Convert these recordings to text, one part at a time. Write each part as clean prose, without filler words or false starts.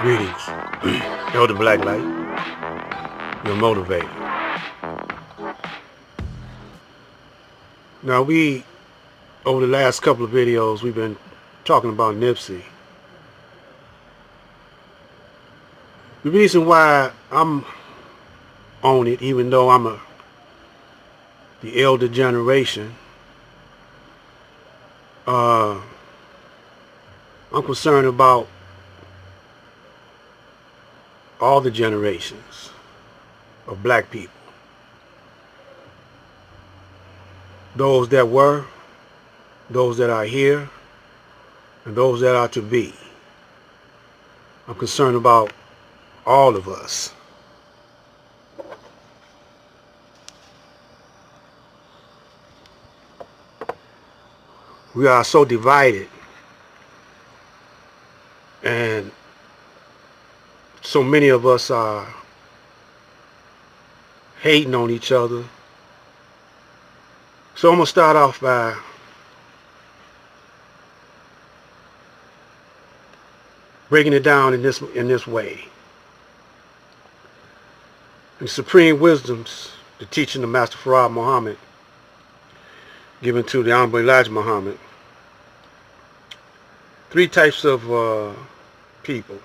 Greetings, Elder Blacklight, your motivator. Now over the last couple of videos, we've been talking about Nipsey. The reason why I'm on it, even though I'm the elder generation, I'm concerned about all the generations of black people. Those that were, those that are here, and those that are to be. I'm concerned about all of us. We are so divided, and so many of us are hating on each other. So I'm going to start off by breaking it down in this way. In Supreme Wisdoms, the teaching of Master Farad Muhammad, given to the Honorable Elijah Muhammad, three types of people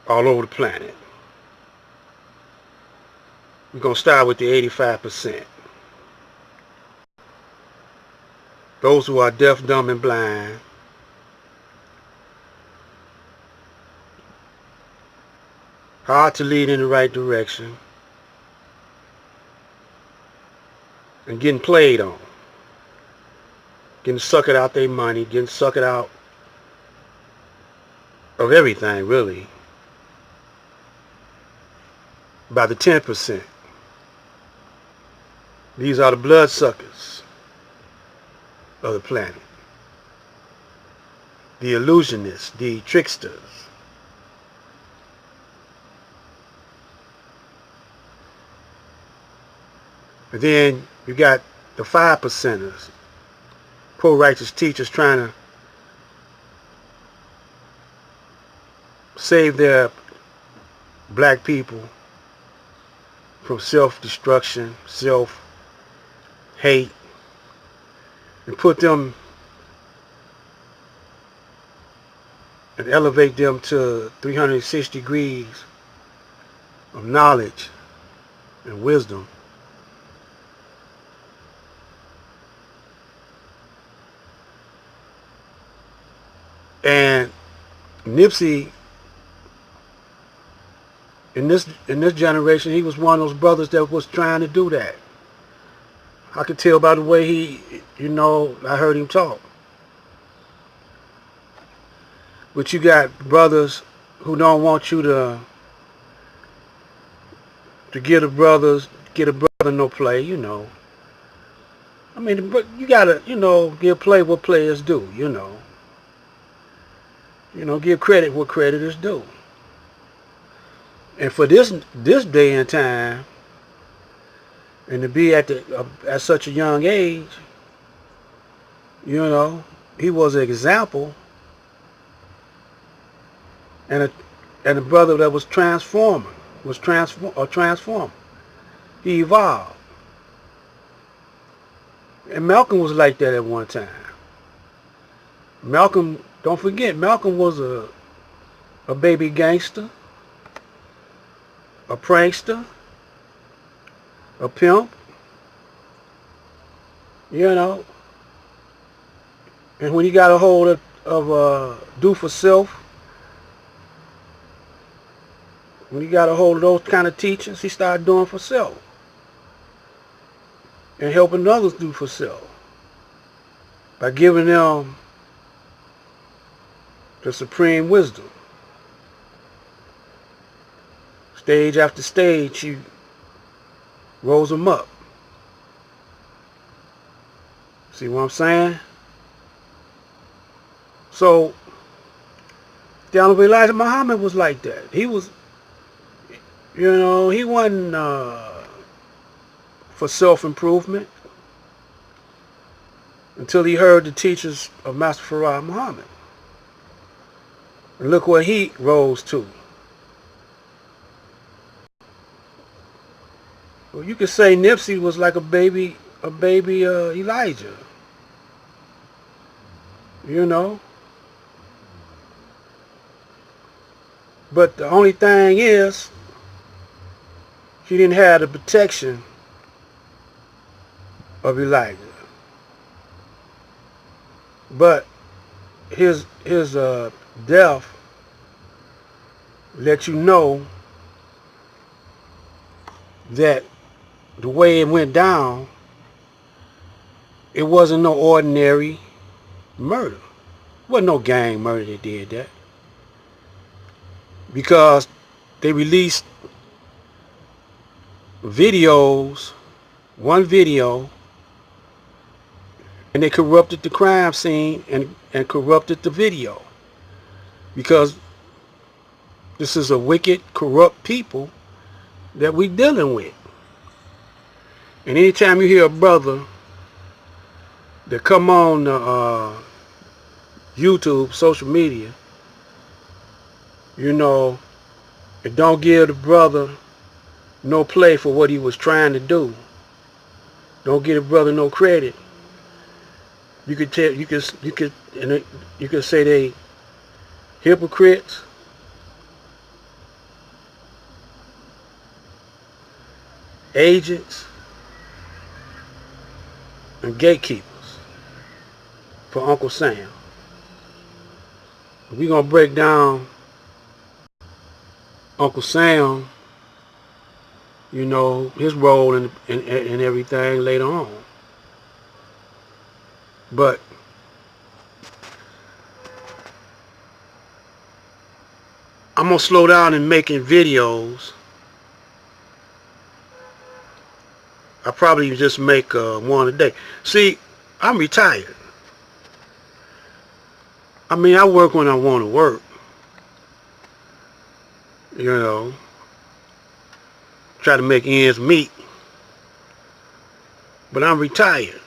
all over the planet. We're going to start with the 85%. Those who are deaf, dumb, and blind. Hard to lead in the right direction. And getting played on. Getting suckered out their money. Getting suckered out of everything, really. By the 10%. These are the bloodsuckers of the planet. The illusionists, the tricksters. And then you got the 5%ers, pro-righteous teachers trying to save their black people from self-destruction, self-hate, and put them and elevate them to 360 degrees of knowledge and wisdom. And Nipsey, in this generation, he was one of those brothers that was trying to do that. I could tell by the way I heard him talk. But you got brothers who don't want you to get a brother no play, I mean, but you gotta, give play what players do, give credit what credit is due. And for this day and time, and to be at such a young age, he was an example and a brother that was transformer. He evolved. And Malcolm was like that at one time. Malcolm, don't forget, Malcolm was a baby gangster, a prankster, a pimp, and when he got a hold of do for self, when he got a hold of those kind of teachings, he started doing for self and helping others do for self by giving them the supreme wisdom. Stage after stage, he rose them up. See what I'm saying? So, the Honorable Elijah Muhammad was like that. He was, he wasn't for self-improvement. until he heard the teachings of Master Farad Muhammad. And look where he rose to. Well, you could say Nipsey was like a baby Elijah. You know? But the only thing is, he didn't have the protection of Elijah. But his death let you know that the way it went down, it wasn't no ordinary murder. It wasn't no gang murder that did that. Because they released videos, one video, and they corrupted the crime scene and corrupted the video. Because this is a wicked, corrupt people that we dealing with. And anytime you hear a brother that come on YouTube, social media, you know, it don't give the brother no play for what he was trying to do. Don't give the brother no credit. You could tell, you could say they hypocrites, agents, and gatekeepers for Uncle Sam. We're gonna break down Uncle Sam, you know, his role and everything later on. But I'm gonna slow down in making videos. I probably just make one a day. See, I'm retired. I mean, I work when I want to work. You know, try to make ends meet. But I'm retired.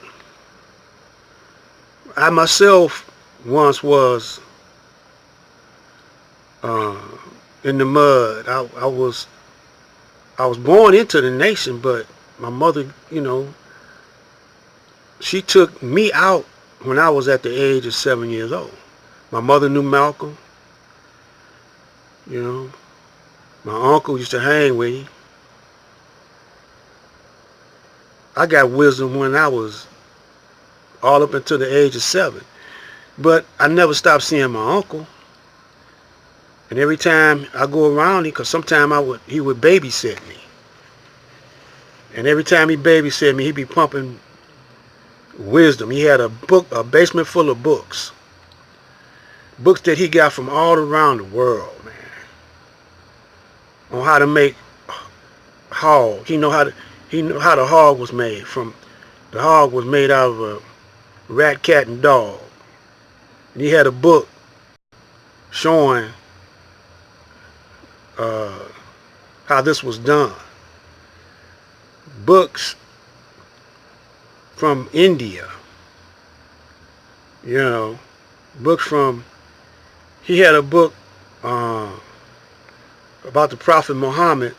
I myself once was in the mud. I was born into the nation, but my mother, you know, she took me out when I was at the age of 7 years old. My mother knew Malcolm. You know, my uncle used to hang with him. I got wisdom when I was all up until the age of 7. But I never stopped seeing my uncle. And every time I go around him, because sometimes he would babysit me. And every time he babysit me, he'd be pumping wisdom. He had a basement full of books. Books that he got from all around the world, man. On how to make hog. He knew how the hog was made. The hog was made out of a rat, cat, and dog. And he had a book showing how this was done. Books from India, you know, books from, he had a book about the Prophet Muhammad.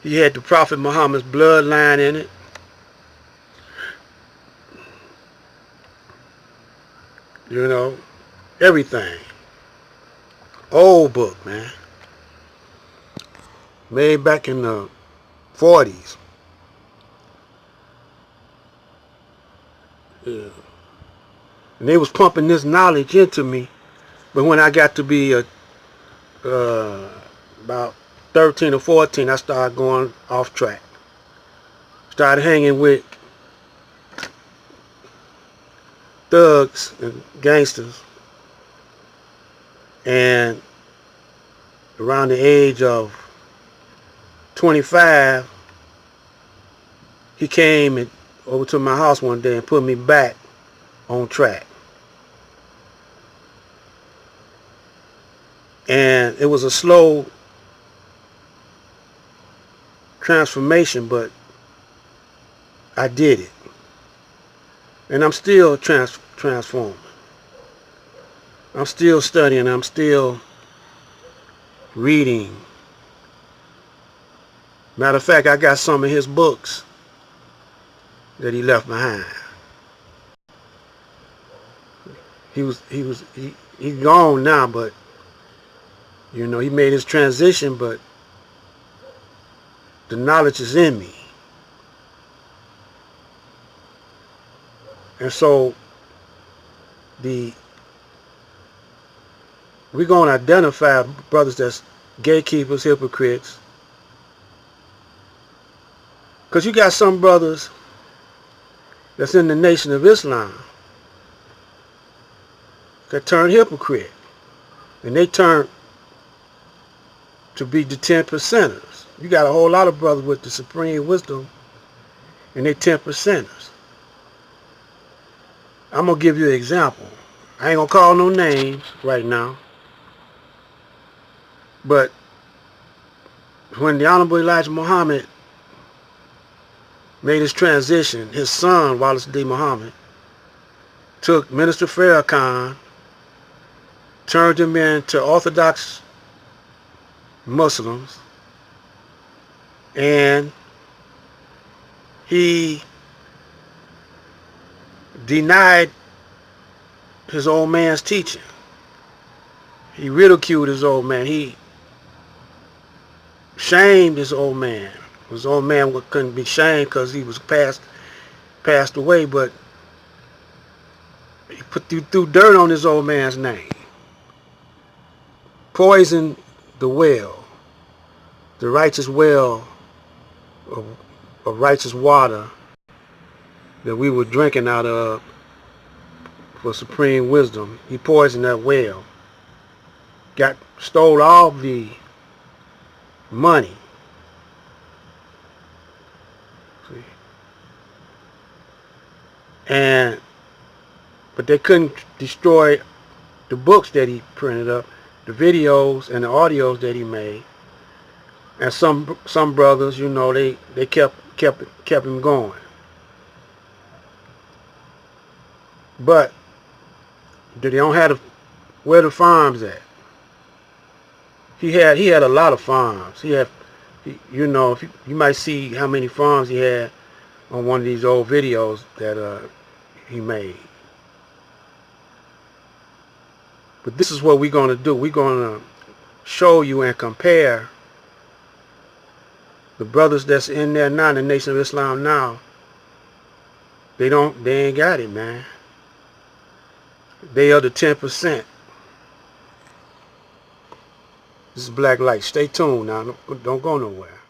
He had the Prophet Muhammad's bloodline in it. You know, everything. Old book, man. Made back in the 40s. Yeah. And they was pumping this knowledge into me. But when I got to be about 13 or 14, I started going off track. Started hanging with thugs and gangsters. And around the age of 25, he came over to my house one day and put me back on track. And it was a slow transformation, but I did it. And I'm still transforming. I'm still studying. I'm still reading. Matter of fact, I got some of his books that he left behind. He's gone now, but you know, he made his transition, but the knowledge is in me. And so we're going to identify brothers that's gatekeepers, hypocrites. Because you got some brothers that's in the Nation of Islam that turn hypocrite. And they turn to be the 10%ers. You got a whole lot of brothers with the supreme wisdom and they 10%ers. I'm going to give you an example. I ain't going to call no names right now. But when the Honorable Elijah Muhammad made his transition, his son, Wallace D. Muhammad, took Minister Farrakhan, turned him into Orthodox Muslims, and he denied his old man's teaching. He ridiculed his old man. He shamed his old man. His old man couldn't be shamed because he was passed away, but he threw dirt on his old man's name. Poisoned the well, the righteous well of righteous water that we were drinking out of for supreme wisdom. He poisoned that well. Stole all the money. See? But they couldn't destroy the books that he printed up, the videos and the audios that he made. And some brothers, you know, they kept him going. But they don't have where the farms at. He had a lot of farms. You know, if you might see how many farms he had on one of these old videos that he made. But this is what we're going to do. We're going to show you and compare the brothers that's in there now, in the Nation of Islam now. They ain't got it, man. They are the 10%. This is Black Light. Stay tuned now. Don't go nowhere.